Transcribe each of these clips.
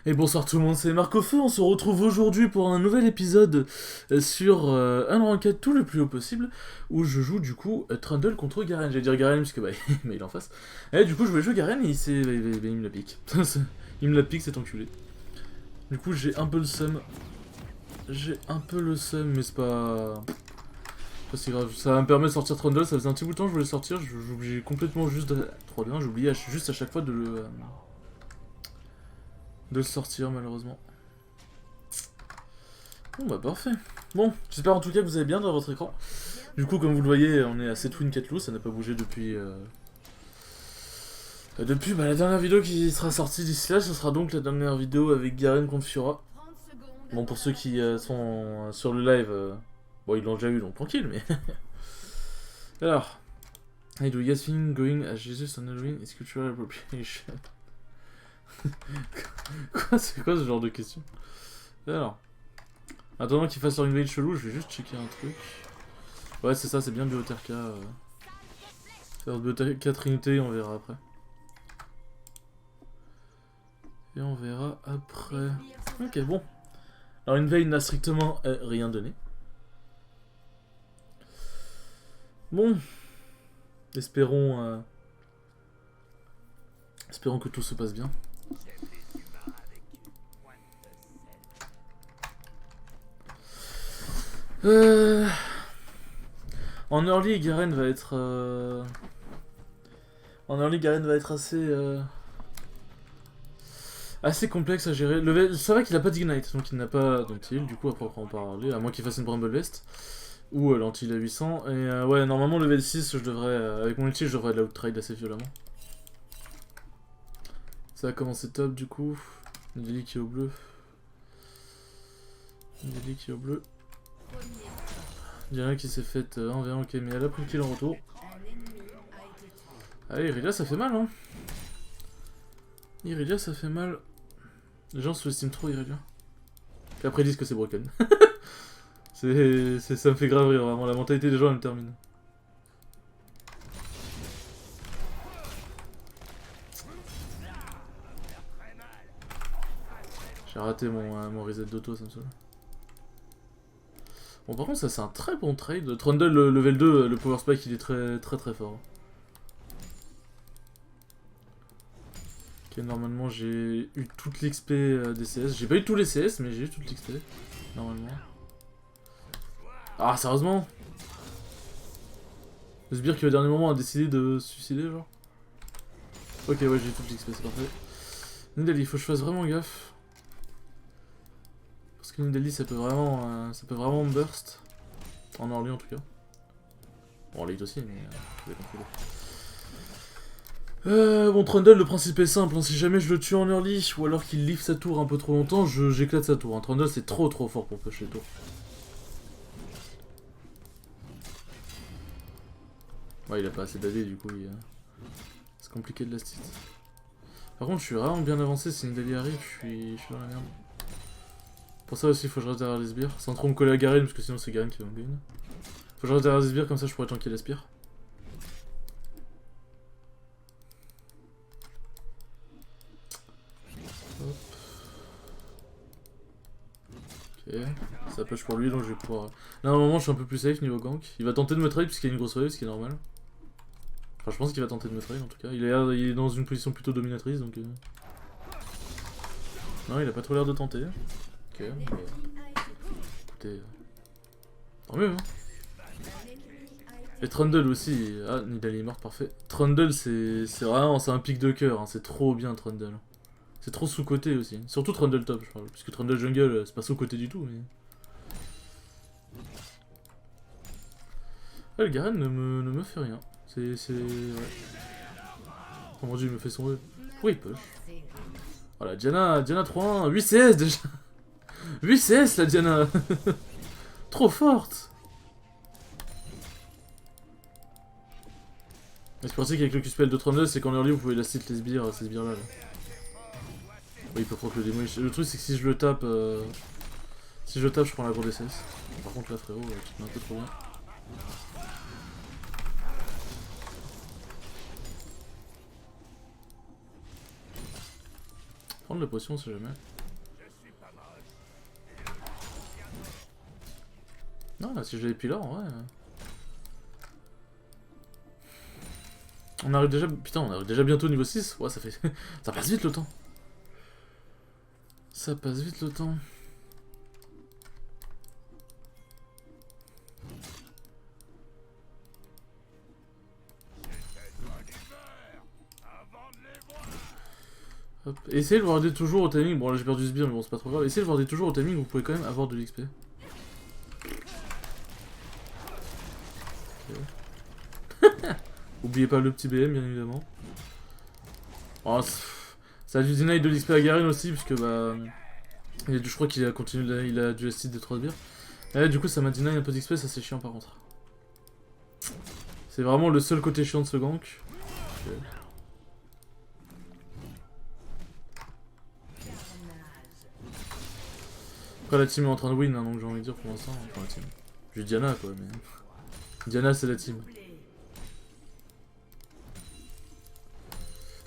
Et bonsoir tout le monde, c'est Marc au Feu, on se retrouve aujourd'hui pour un nouvel épisode sur un ranked tout le plus haut possible, où je joue du coup Trundle contre Garen. J'allais dire Garen puisque bah, mais il est en face. Et du coup je voulais jouer Garen et il me la pique. Il me la pique cet enculé. Du coup j'ai un peu le seum. J'ai un peu le seum mais c'est pas si grave. Ça va me permettre de sortir Trundle, ça faisait un petit bout de temps que je voulais sortir, j'oubliais complètement juste de... Trop bien, j'oubliais juste à chaque fois de le sortir malheureusement. Bon bah parfait. Bon, j'espère en tout cas que vous allez bien dans votre écran. Du coup, comme vous le voyez, on est à 7 win 4 lose, ça n'a pas bougé depuis la dernière vidéo qui sera sortie d'ici là, ce sera donc la dernière vidéo avec Garen contre Fiora. Bon, pour ceux qui sont sur le live, bon, ils l'ont déjà vu, donc tranquille, mais... Alors, hey, do you guys think going as Jesus on Halloween is cultural appropriation? Quoi, c'est quoi ce genre de question? Alors... Attendant qu'il fasse leur invade chelou, je vais juste checker un truc. Ouais, c'est ça, c'est bien BOTRK. Faire BOTRK Trinité, on verra après. Et on verra après. Ok, bon. Alors, invade n'a strictement rien donné. Bon. Espérons que tout se passe bien. En early, Garen va être... En early, Garen va être assez complexe à gérer. C'est vrai qu'il a pas d'ignite, donc il n'a pas d'anti-heal, du coup après on peut en parler, à moins qu'il fasse une Bramble Vest. Ou l'anti-heal à 800. Et ouais, normalement level 6, je devrais, avec mon ulti, je devrais l'out-trade assez violemment. Ça va commencer top du coup. Nidalee qui est au bleu. Nidalee qui est au bleu. Diana qui s'est fait 1v1, ok, mais elle a pris le kill en retour. Allez, Irelia ça fait mal, hein. Irelia ça fait mal. Les gens sous-estiment trop Irelia. Et après ils disent que c'est broken. Ça me fait grave rire, vraiment, la mentalité des gens elle me termine. J'ai raté mon reset d'auto, ça me saoule. Bon, par contre, ça c'est un très bon trade. Trundle level 2, le power spike il est très fort. Ok, normalement j'ai eu toute l'XP des CS. J'ai pas eu tous les CS, mais j'ai eu toute l'XP. Normalement. Ah, sérieusement? Le sbire qui au dernier moment a décidé de se suicider, genre? Ok, ouais, j'ai eu toute l'XP, c'est parfait. Nidalee, il faut que je fasse vraiment gaffe. Parce que Nidalee, ça peut vraiment me burst. En early en tout cas. Bon, en late aussi, mais je vais contrôler. Bon, Trundle, le principe est simple, hein. Si jamais je le tue en early, ou alors qu'il lift sa tour un peu trop longtemps, j'éclate sa tour. Hein. Trundle, c'est trop fort pour push les tours. Ouais, il a pas assez d'AD, du coup, c'est compliqué de last hit. Par contre, je suis vraiment bien avancé, si Nidalee arrive, je suis dans la merde. Pour ça aussi, il faut que je reste derrière les sbires, sans trop me coller à Garen, parce que sinon c'est Garen qui va me gagner. Faut que je reste derrière les sbires, comme ça je pourrais tanker les spires. Ok, ça push pour lui, donc je vais pouvoir... Là, normalement, je suis un peu plus safe niveau gank. Il va tenter de me trade, puisqu'il y a une grosse wave, ce qui est normal. Enfin, je pense qu'il va tenter de me trade, en tout cas. Il est dans une position plutôt dominatrice, donc... Non, il a pas trop l'air de tenter. Ok, mais... Écoutez... Tant mieux, hein. Et Trundle aussi... Ah, Nidalee est morte, parfait. Trundle, c'est vraiment... C'est un pic de cœur, hein. C'est trop bien, Trundle. C'est trop sous-côté aussi. Surtout Trundle top, je parle. Puisque Trundle jungle, c'est pas sous-côté du tout, mais... Ah, le Garen ne me fait rien. Ouais. Oh mon dieu, il me fait son E. Pourquoi il push? Voilà, Diana 3-1, 8 CS déjà. 8 CS la Diana. Trop forte. Mais c'est pour ça qu'avec le Q-spell de Trundle, c'est qu'en early vous pouvez last hit les sbires, ces sbires là. Oui, il peut proc le démo. Le truc c'est que si je le tape, je prends la grosse DCS. Par contre là frérot, tu te mets un peu trop bien. Prendre la potion, on sait jamais. Non, là, si j'ai les pylores, en vrai. On arrive déjà. Putain, on arrive déjà bientôt au niveau 6. Ouais, ça fait. Ça passe vite le temps. Ça passe vite le temps. Hop. Essayez de warder toujours au timing. Bon, là j'ai perdu ce sbire, mais bon, c'est pas trop grave. Essayez de warder toujours au timing, vous pouvez quand même avoir de l'XP. Okay. Oubliez pas le petit BM, bien évidemment. Oh, ça a dû deny de l'XP à Garen aussi, puisque bah. Je crois qu'il a continué, il a dû site des 3 sbires. Et du coup, ça m'a deny un peu d'XP, ça c'est chiant par contre. C'est vraiment le seul côté chiant de ce gank. Okay. Après la team est en train de win, hein, donc j'ai envie de dire pour l'instant, enfin la team. J'ai Diana quoi, mais... Diana c'est la team.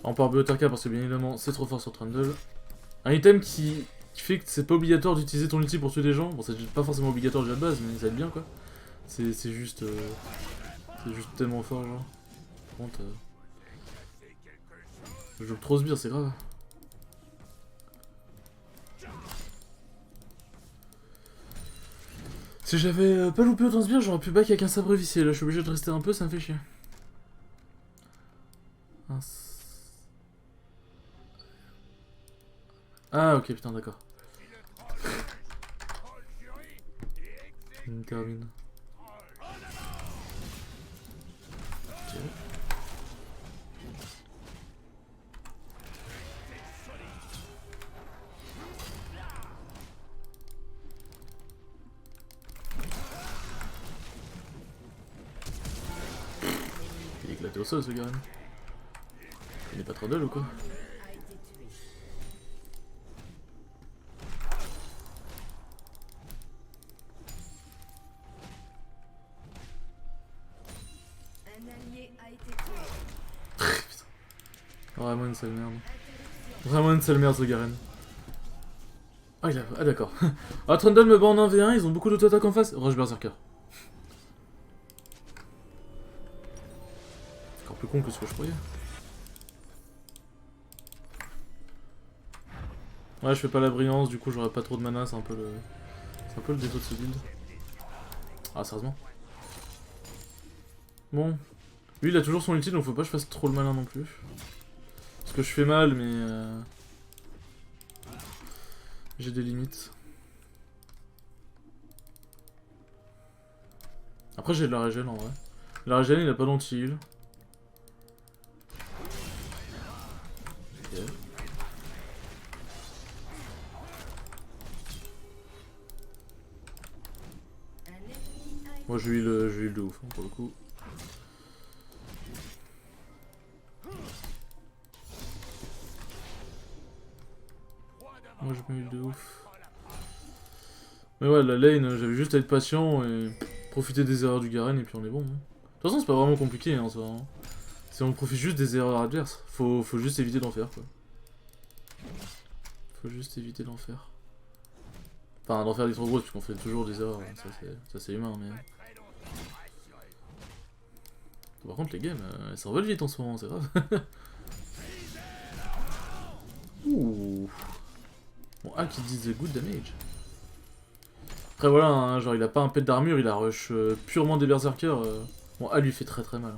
On part BOTRK parce que bien évidemment c'est trop fort sur Trundle. Un item qui fait que c'est pas obligatoire d'utiliser ton ulti pour tuer des gens. Bon, c'est pas forcément obligatoire déjà de base, mais ça aide bien quoi. C'est juste... c'est juste tellement fort genre. Par contre... Je joue trop sbire, c'est grave. Si j'avais pas loupé autant sbire, j'aurais pu back avec un sabre vicié. Là, je suis obligé de rester un peu, ça me fait chier. Ah, ok, putain, d'accord. Une carabine. Ok. Il est éclaté au sol ce gars. Il est pas trop dull ou quoi? Vraiment une sale merde. Vraiment une sale merde ce Garen. Ah, ah d'accord. Ah, Trundle me bat en 1v1, ils ont beaucoup d'auto-attaque en face. Rush Berserker. C'est encore plus con que ce que je croyais. Ouais, je fais pas la brillance, du coup j'aurais pas trop de mana, c'est un peu le... C'est un peu le défaut de ce build. Ah, sérieusement. Bon. Lui il a toujours son ulti, donc faut pas que je fasse trop le malin non plus. Parce que je fais mal, mais... J'ai des limites. Après j'ai de la régène en vrai. La régène il a pas d'anti-heal. Ok. Moi je heal de ouf hein, pour le coup. Moi je me heal de ouf. Mais ouais la lane j'avais juste à être patient et profiter des erreurs du Garen et puis on est bon. Hein. De toute façon c'est pas vraiment compliqué hein, ça. Hein. Si on profite juste des erreurs adverses, faut juste éviter d'en faire quoi. Faut juste éviter d'en faire. Enfin d'en faire des trop grosses puisqu'on fait toujours des erreurs, hein. Ça c'est humain mais... Par contre les games, elles s'envolent vite en ce moment, c'est grave. Ouh. Bon, A qui dit the good damage. Après voilà, hein, genre il a pas un pet d'armure, il a rush purement des berserkers. Bon, A lui fait très très mal.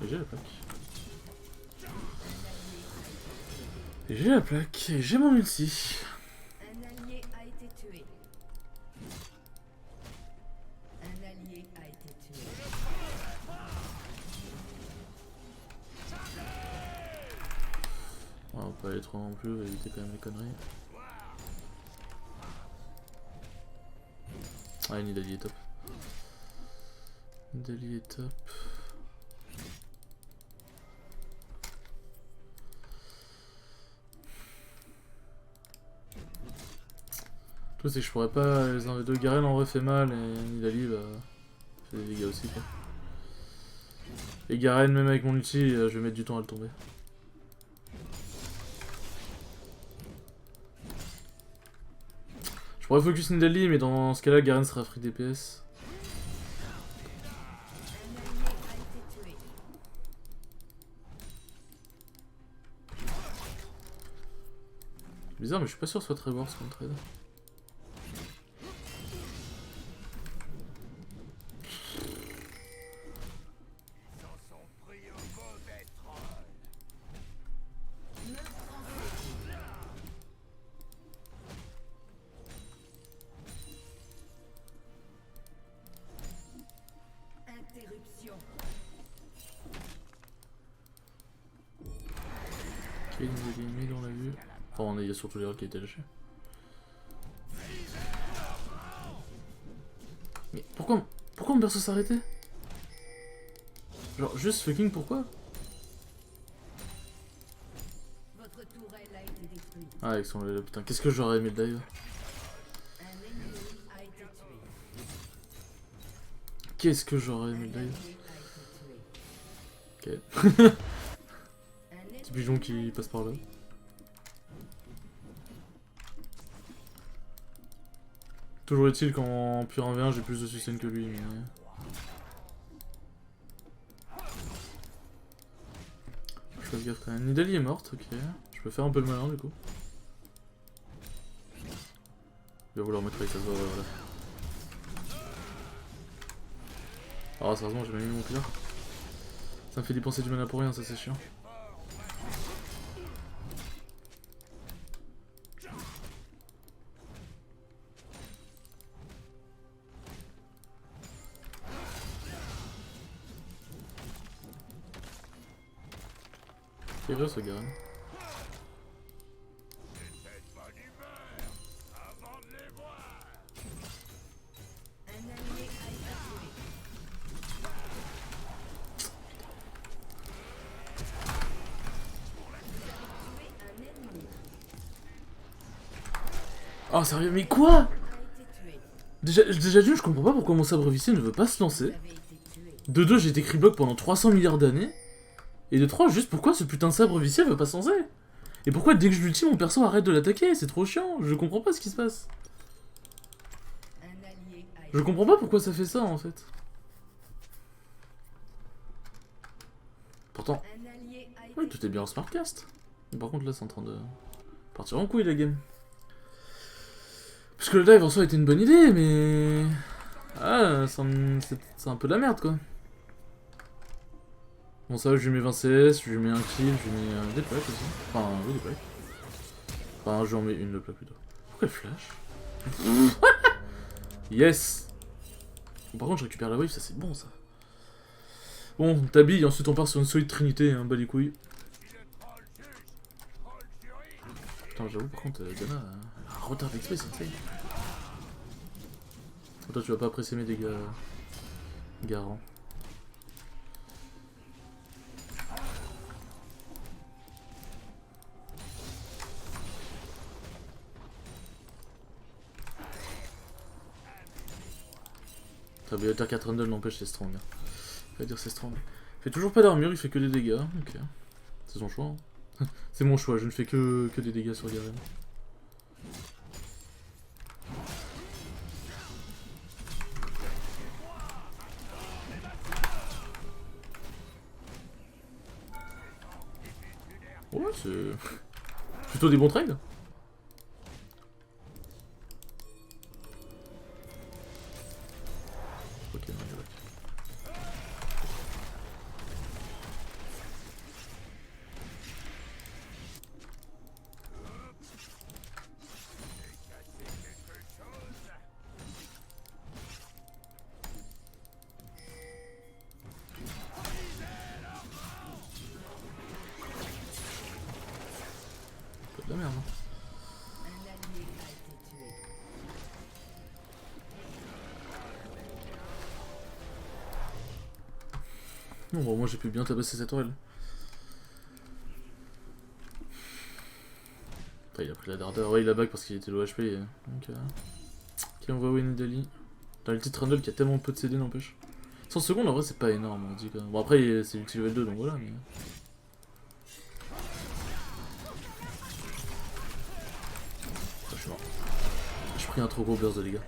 Et j'ai la plaque. Et j'ai la plaque, et j'ai mon ulti. Ouais, on peut aller trop non plus, éviter quand même les conneries. Ah, Nidalee est top. Nidalee est top. Le truc c'est que je pourrais pas les enlever deux. Garen en vrai fait mal et Nidalee bah fait des dégâts aussi quoi. Et Garen, même avec mon ulti, je vais mettre du temps à le tomber. Je pourrais focus Nidalee, mais dans ce cas-là, Garen sera free DPS. Bizarre, mais je suis pas sûr que ce soit très worse comme trade. Ok, il nous a mis dans la vue. Enfin, il y a surtout les rôles qui a été lâché. Mais pourquoi mon perso s'arrêtait? Genre, juste fucking pourquoi? Ah, avec son level, putain, qu'est-ce que j'aurais aimé le dive? Qu'est-ce que j'aurais aimé le dive? Ok. Petit pigeon qui passe par là. Toujours est-il qu'en pur 1v1 j'ai plus de sustain que lui, mais... Je fasse gaffe quand même. Nidalee est morte, ok. Je peux faire un peu le malin du coup. Il va vouloir mettre avec sa voix, voilà. Ah, sérieusement, j'ai même mis mon clear. Ça me fait dépenser du mana pour rien, ça c'est chiant. C'est vrai ce Garen. Oh sérieux, mais quoi? Déjà d'une, je comprends pas pourquoi mon sabre vicié ne veut pas se lancer. De deux, j'ai été criblock pendant 300 milliards d'années. Et de 3, juste pourquoi ce putain de sabre vicié veut pas se lancer? Et pourquoi dès que je l'ultime, mon perso arrête de l'attaquer? C'est trop chiant, je comprends pas ce qui se passe. Je comprends pas pourquoi ça fait ça en fait. Pourtant, oui, tout est bien en smartcast. Par contre là c'est en train de partir en couille la game. Parce que le dive en soi était une bonne idée, mais... Ah, c'est un peu de la merde quoi. Bon ça je lui mets 20 CS, je lui mets un kill, je lui mets des plaques aussi. Enfin oui des plaques. Enfin je lui en mets une de plaque plutôt. Pourquoi elle flash? Yes. Bon, par contre je récupère la wave, ça c'est bon ça. Bon, t'habilles, ensuite on part sur une solide trinité, hein, bas les couilles. Putain j'avoue par contre Diana a un retard d'XP c'est insane. Toi tu vas pas apprécier mes dégâts garant. Attaque 4 Rundle n'empêche c'est strong. Faut dire c'est strong. Il fait toujours pas d'armure, il fait que des dégâts. Ok. C'est son choix. Hein. C'est mon choix, je ne fais que des dégâts sur Garen. Ouais, c'est plutôt des bons trades. Ok, non, il est back. Pas de la merde, hein. Non, bon, moi j'ai pu bien tabasser cette tourelle. Enfin, il a pris la dardeur, ouais il a back parce qu'il était low HP. Donc, qui envoie Nidalee. Dans le titre Rundle qui a tellement peu de CD n'empêche. 100 secondes en vrai c'est pas énorme on dit quand même. Bon après c'est ulti level 2 donc voilà mais... Je suis mort. J'ai pris un trop gros burst de dégâts.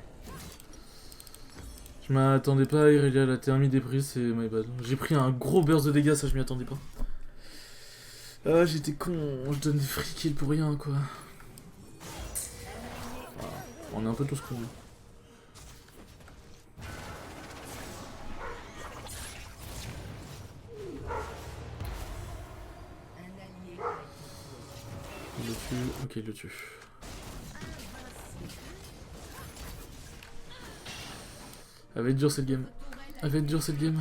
Je m'attendais pas à Irelia, la thermie des prix, c'est my bad. J'ai pris un gros burst de dégâts, ça je m'y attendais pas. Ah j'étais con, je donne des free kills pour rien quoi. Ah, on est un peu tous cons. Il le tue, ok il le tue. Elle va être dure cette game. Elle va être dure cette game.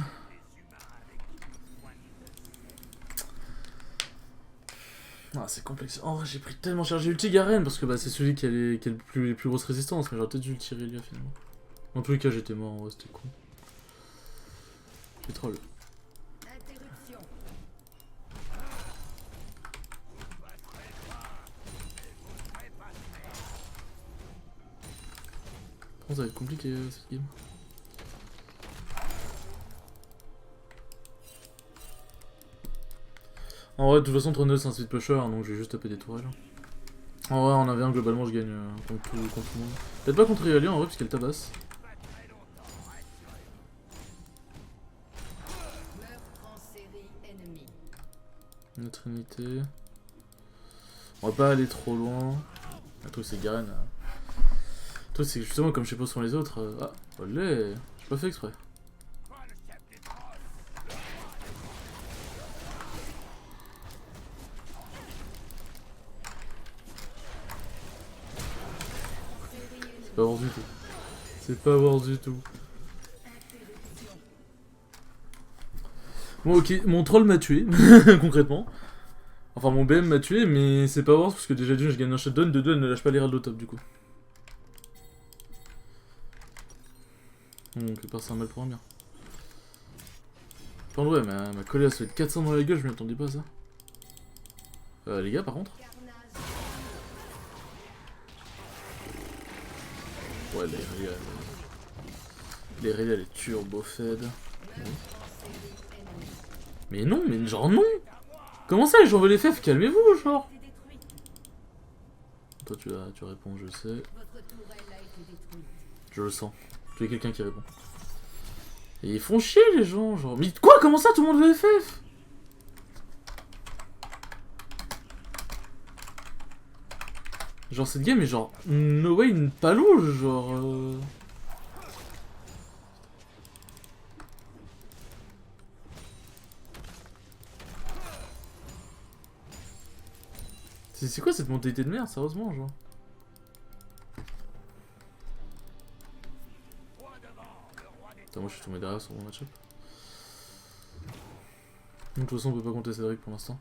Ah c'est complexe. En vrai j'ai pris tellement cher. J'ai ulti Garen parce que bah, c'est celui qui a les plus grosses résistances. Mais j'aurais peut-être dû le tirer Irelia finalement. En tous les cas j'étais mort en vrai c'était con. J'ai troll. Ça va être compliqué cette game. En vrai, de toute façon, Trundle c'est un speed pusher, hein, donc je vais juste taper des tourelles. En vrai, en 1v1, globalement, je gagne contre tout le monde. Peut-être pas contre Irelia en vrai, puisqu'elle tabasse. Une trinité. On va pas aller trop loin. Le truc, c'est Garen. Le truc, c'est que justement, comme je sais pas où sont les autres. Ah, olé, j'ai pas fait exprès. C'est pas worth du tout. C'est pas worth du tout. Bon ok, mon troll m'a tué, concrètement. Enfin mon BM m'a tué, mais c'est pas worth parce que déjà d'une je gagne un shutdown, de deux elle ne lâche pas les râles au top du coup. Donc quelque part c'est un mal pour un bien. Enfin ouais, ma collée a se fait 400 dans la gueule, je m'y attendais pas à ça. Les gars par contre. Ouais les Irelia les turbo fed. Oui. Mais non, mais genre non. Comment ça, j'en veux les fèves, calmez-vous, genre. Toi, tu réponds, je sais. Je le sens. Tu es quelqu'un qui répond. Et ils font chier, les gens, genre. Mais quoi, comment ça, tout le monde veut FF? Genre, cette game est genre. No way, une palouche, genre. C'est quoi cette mentalité de merde, sérieusement, genre? Attends, moi je suis tombé derrière sur mon match-up. De toute façon, on peut pas compter Cédric pour l'instant.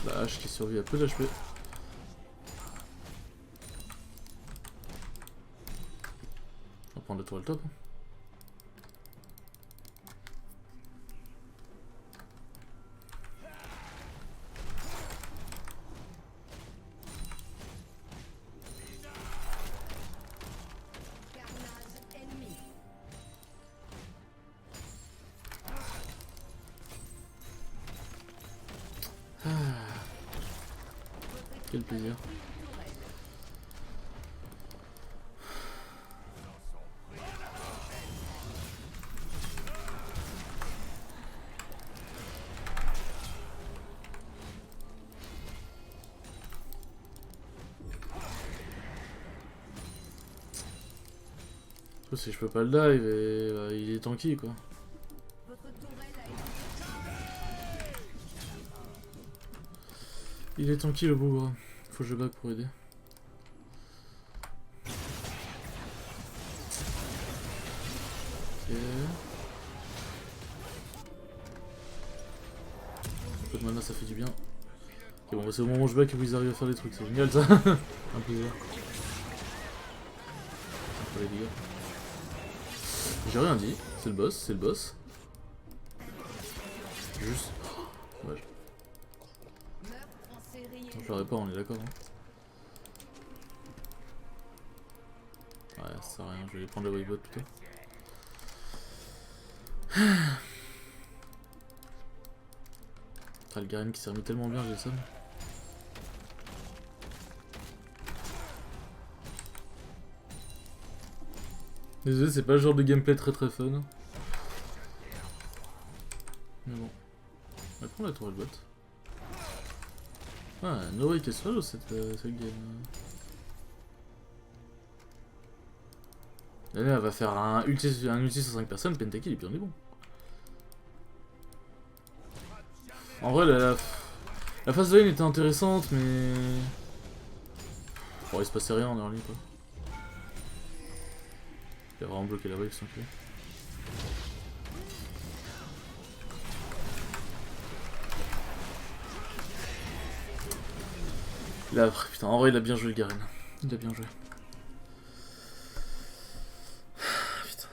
La hache qui survit à peu d'HP. On va prendre le tour le top. Quel plaisir. Si je peux pas le dive et il est tanky quoi. Il est tanky le bougre. Faut que je back pour aider. Ok. Un peu de mana ça fait du bien. Ok bon bah c'est au moment où je back où ils arrivent à faire des trucs, c'est génial ça. Un plaisir. Un peu les dégâts. J'ai rien dit, c'est le boss, c'est le boss. Juste. Dommage. Non, je l'aurais pas, on est d'accord. Hein. Ouais, ça sert à rien, je vais aller prendre la wavebot plutôt. Ah, le Garen qui s'est remis tellement bien, j'ai le seum. Désolé, c'est pas le genre de gameplay très fun. Mais bon. On va prendre la tour bot. Ah, no way qu'elle soit low cette game. Là, elle va faire un ulti sur 5 personnes, Pentakill et puis on est bon. En vrai, la phase de lane était intéressante, mais... Bon, il se passait rien en early, quoi. Il a vraiment bloqué la wave, sans clé. Là, putain, en vrai, il a bien joué le Garen. Il a bien joué. Putain.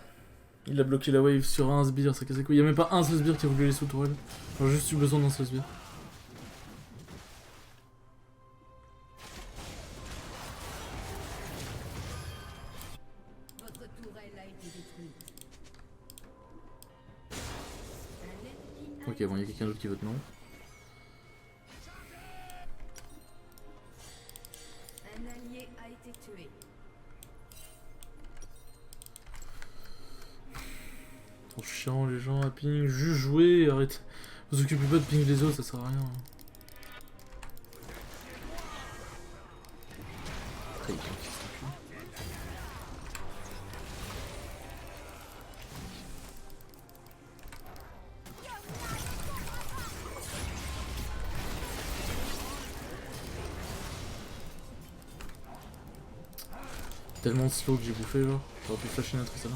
Il a bloqué la wave sur un sbire, ça casse les couilles. Il y a même pas un seul sbire qui a voulu aller sous tourelle. J'aurais juste eu besoin d'un seul sbire. Ok, bon, il y a quelqu'un d'autre qui vote non. Un allié a été tué. Trop chiant les gens à ping, juste jouer, arrête. Vous occupez pas de ping les autres, ça sert à rien. Après, tellement slow que j'ai bouffé genre, j'aurais pu flasher notre ça là.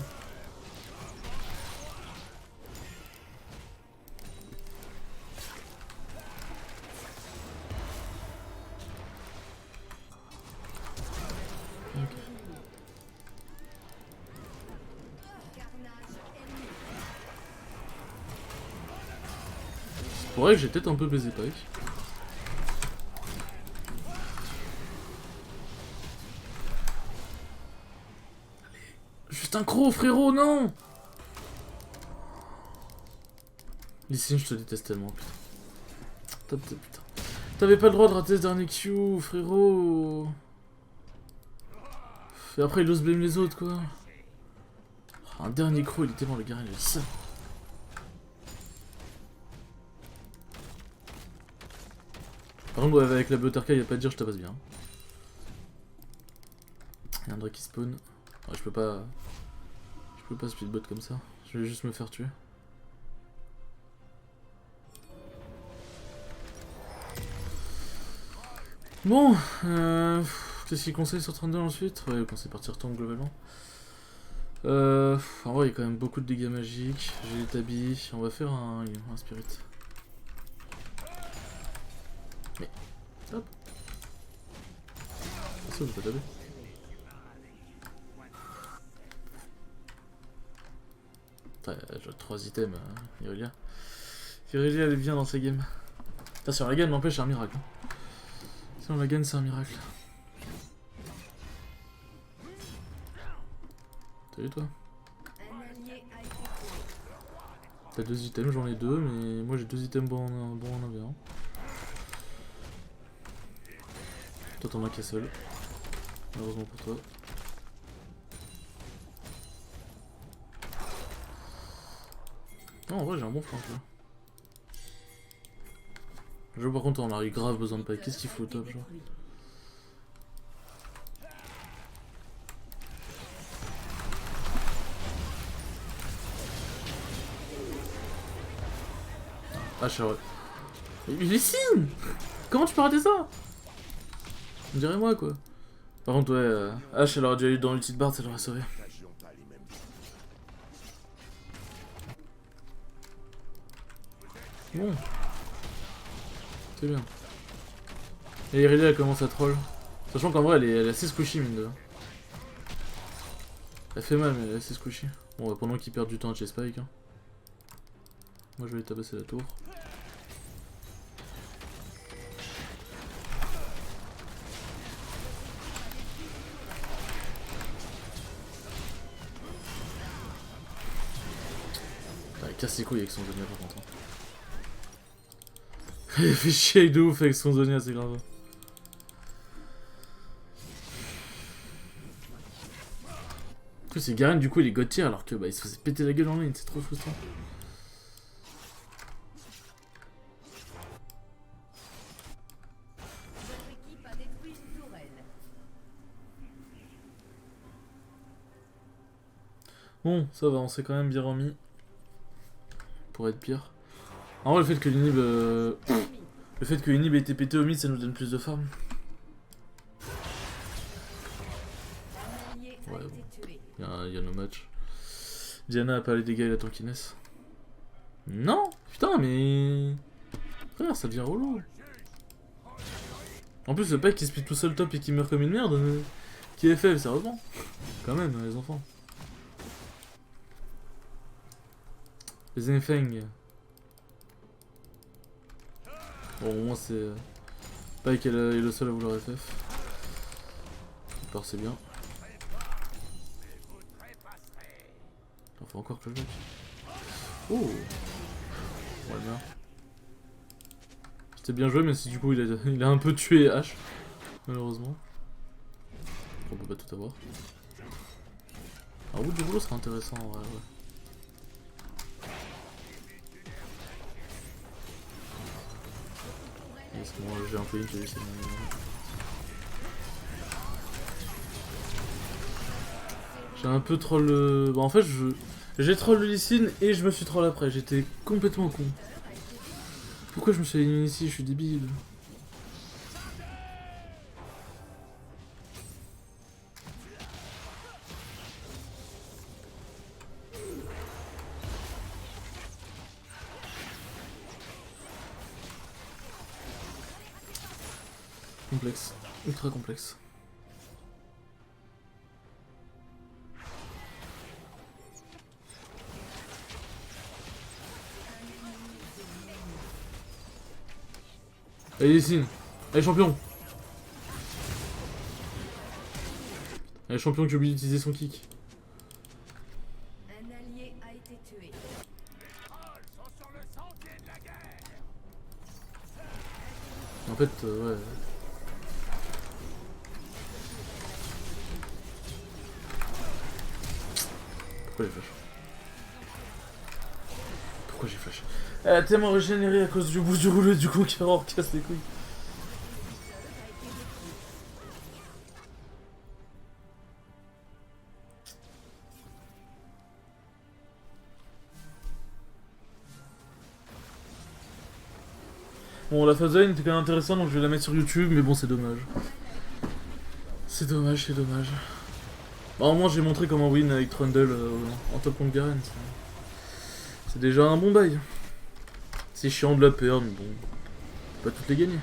Ok. C'est vrai que j'ai peut-être un peu baisé Pike. Juste un croc frérot, non! Lee Sin, je te déteste tellement, putain. Putain. T'avais pas le droit de rater ce dernier Q, frérot. Et après il ose blâme les autres, quoi. Un dernier croc, il est tellement le Garen, il est ça. Par contre, ouais, avec la Butterka, il y a pas à dire, je tabasse bien. Il y a un Drake qui spawn. Ouais, je peux pas. Je peux pas speedbot comme ça. Je vais juste me faire tuer. Bon, qu'est-ce qu'il conseille sur 32 ensuite? Ouais, il conseille partir tombe globalement. En vrai, il y a quand même beaucoup de dégâts magiques. J'ai les tabis. On va faire un spirit. Mais, hop. Ça, vous pas taber. J'ai 3 items, Irelia. Irelia, elle est bien dans sa game. Putain, sur la gagne, n'empêche, c'est un miracle. Si on la gagne, c'est un miracle. T'as vu, toi? T'as 2 items, j'en ai 2, mais moi j'ai 2 items bons en 1v1. Toi, t'en as qu'un seul. Malheureusement pour toi. Non, en vrai, j'ai un bon flanc là. Je par contre, on a eu grave besoin de pack. Qu'est-ce qu'il faut au top, genre? Ah, je suis heureux. Mais les signes! Comment tu peux rater ça? On dirait moi, quoi. Par contre, ouais, H, elle aurait déjà eu dans l'ulti de Bard, ça l'aurait sauvé. Bon. C'est bien. Et Irelia, elle commence à troll. Sachant qu'en vrai, elle est assez squishy, mine de rien. Elle fait mal, mais elle est assez squishy. Bon, bah, pendant qu'ils perdent du temps à chez Spike. Hein. Moi, je vais aller tabasser la tour. casse les couilles avec son Zonia par contre. Il fait chier de ouf avec son Zonia, c'est grave. En plus, c'est Garen, du coup, il est god tier alors que bah, il se faisait péter la gueule en ligne, c'est trop frustrant. Votre équipe a détruit une tourelle. Bon, ça va, on s'est quand même bien remis. Pour être pire. En vrai, le fait que l'inhib... le fait que l'inhib ait été pété au mid, ça nous donne plus de farm. Un allié a Ouais, été bon. tué. Il y a nos matchs. Diana a pas les dégâts et la tankiness. Non. Putain, mais... Frère, ça devient relou. En plus, le pack qui split tout seul top et qui meurt comme une merde... Qui est faible, sérieusement. Quand même, les enfants. Les Enfeng. Bon, au moins c'est... Pike est le seul à vouloir FF. Part c'est bien. Il faut encore que je le mette. Oh. Ouais, bien. C'était bien joué, mais si du coup il a un peu tué H. Malheureusement. On peut pas tout avoir. Un bout du boulot serait intéressant en vrai, ouais. J'ai un peu une, j'ai essayé de... J'ai un peu troll le... Bon, en fait, j'ai troll le Lee Sin et je me suis troll après. J'étais complètement con. Pourquoi je me suis aligné ici? Je suis débile. Complexe. Ultra complexe. Allez, Lee Sin. Allez, champion. Allez, champion qui oublie d'utiliser son kick. Un allié a été tué. En fait, ouais. Pourquoi j'ai flash? Pourquoi j'ai flash? Elle a tellement régénéré à cause du bout du rouleau du coup qui casse les couilles. Bon, la phase line était quand même intéressante donc je vais la mettre sur YouTube, mais bon, c'est dommage. C'est dommage, c'est dommage. Bah, au moins, j'ai montré comment win avec Trundle en top contre Garen. C'est déjà un bon bail. C'est chiant de la perdre, mais bon, faut pas toutes les gagner.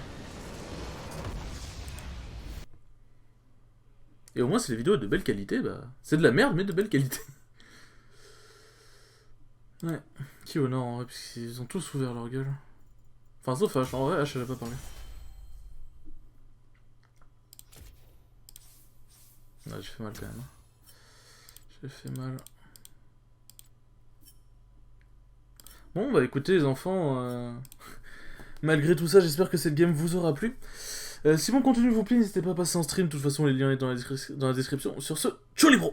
Et au moins, c'est des vidéos de belle qualité, bah. C'est de la merde, mais de belle qualité. Ouais. Qui honore en vrai, parce qu'ils ont tous ouvert leur gueule. Enfin, sauf H, en vrai, H, elle a pas parlé. Ouais, j'ai fait mal quand même. J'ai fait mal. Bon, bah écoutez, les enfants, malgré tout ça, j'espère que cette game vous aura plu. Si mon contenu vous plaît, n'hésitez pas à passer en stream. De toute façon, les liens sont dans la description. Sur ce, ciao les bros!